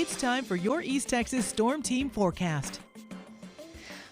It's time for your East Texas Storm Team forecast.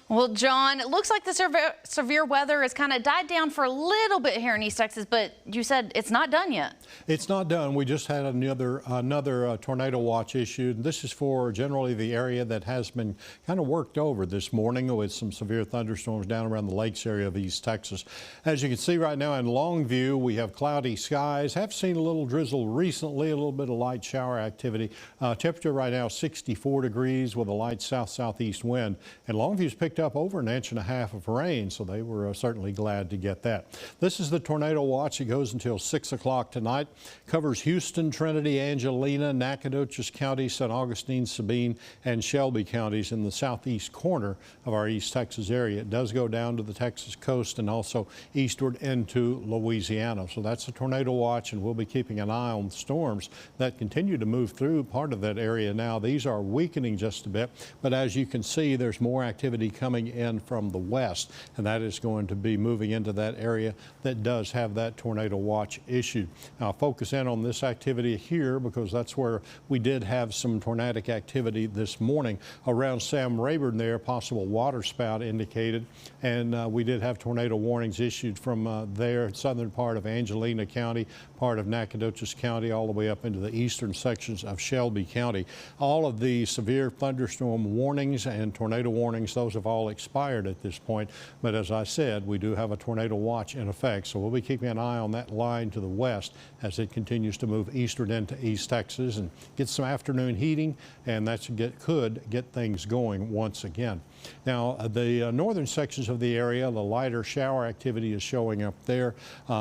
Well, John, it looks like the severe weather has kind of died down for a little bit here in East Texas, but you said it's not done yet. It's not done. We just had another tornado watch issued. This is for generally the area that has been kind of worked over this morning with some severe thunderstorms down around the lakes area of East Texas. As you can see right now in Longview, we have cloudy skies. Have seen a little drizzle recently, a little bit of light shower activity. Temperature right now 64 degrees with a light south-southeast wind. And Longview's picked up over 1.5 inches of rain, so they were certainly glad to get that. This is the tornado watch. It goes until 6 o'clock tonight. Covers Houston, Trinity, Angelina, Nacogdoches County, St. Augustine, Sabine, and Shelby counties in the southeast corner of our East Texas area. It does go down to the Texas coast and also eastward into Louisiana. So that's a tornado watch, and we'll be keeping an eye on storms that continue to move through part of that area now. These are weakening just a bit, but as you can see, there's more activity coming in from the west, and that is going to be moving into that area that does have that tornado watch issued. Now, focus in on this activity here because that's where we did have some tornadic activity this morning around Sam Rayburn there, possible water spout indicated, and we did have tornado warnings issued from there, southern part of Angelina County, part of Nacogdoches County, all the way up into the eastern sections of Shelby County. All of the severe thunderstorm warnings and tornado warnings, those have all expired at this point, but as I said, we do have a tornado watch in effect, so we'll be keeping an eye on that line to the west as it continues to move eastward into East Texas and get some afternoon heating, and that could get things going once again. Now, the northern sections of the area, the lighter shower activity is showing up there.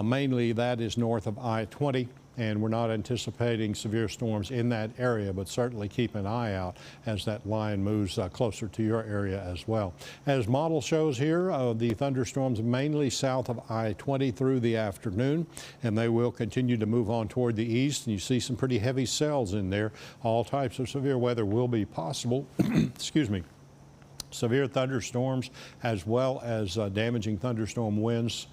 Mainly that is north of I-20. And we're not anticipating severe storms in that area, but certainly keep an eye out as that line moves closer to your area as well. As model shows here, the thunderstorms mainly south of I-20 through the afternoon, and they will continue to move on toward the east. And you see some pretty heavy cells in there. All types of severe weather will be possible. Excuse me. Severe thunderstorms as well as damaging thunderstorm winds.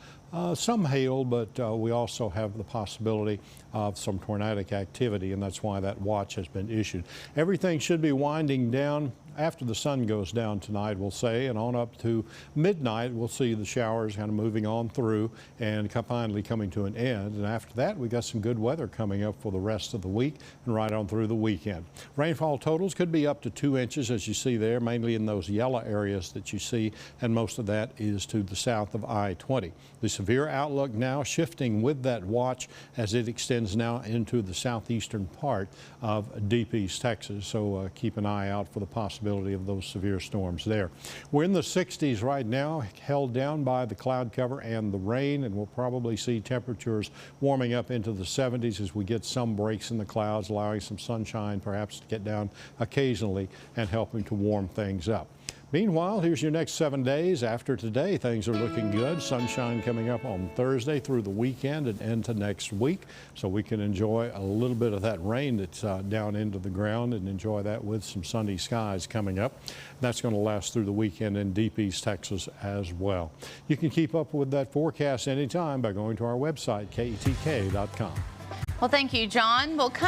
Some hail, but we also have the possibility of some tornadic activity, and that's why that watch has been issued. Everything should be winding down after the sun goes down tonight, we'll say, and on up to midnight, we'll see the showers kind of moving on through and finally coming to an end. And after that, we got some good weather coming up for the rest of the week and right on through the weekend. Rainfall totals could be up to 2 inches, as you see there, mainly in those yellow areas that you see, and most of that is to the south of I-20. The severe outlook now shifting with that watch as it extends now into the southeastern part of deep East Texas. So keep an eye out for the possibility of those severe storms there. We're in the 60s right now, held down by the cloud cover and the rain, and we'll probably see temperatures warming up into the 70s as we get some breaks in the clouds, allowing some sunshine perhaps to get down occasionally and helping to warm things up. Meanwhile, here's your next 7 days. After today, things are looking good. Sunshine coming up on Thursday through the weekend and into next week. So we can enjoy a little bit of that rain that's down into the ground and enjoy that with some sunny skies coming up. That's going to last through the weekend in deep East Texas as well. You can keep up with that forecast anytime by going to our website, ketk.com. Well, thank you, John. We'll come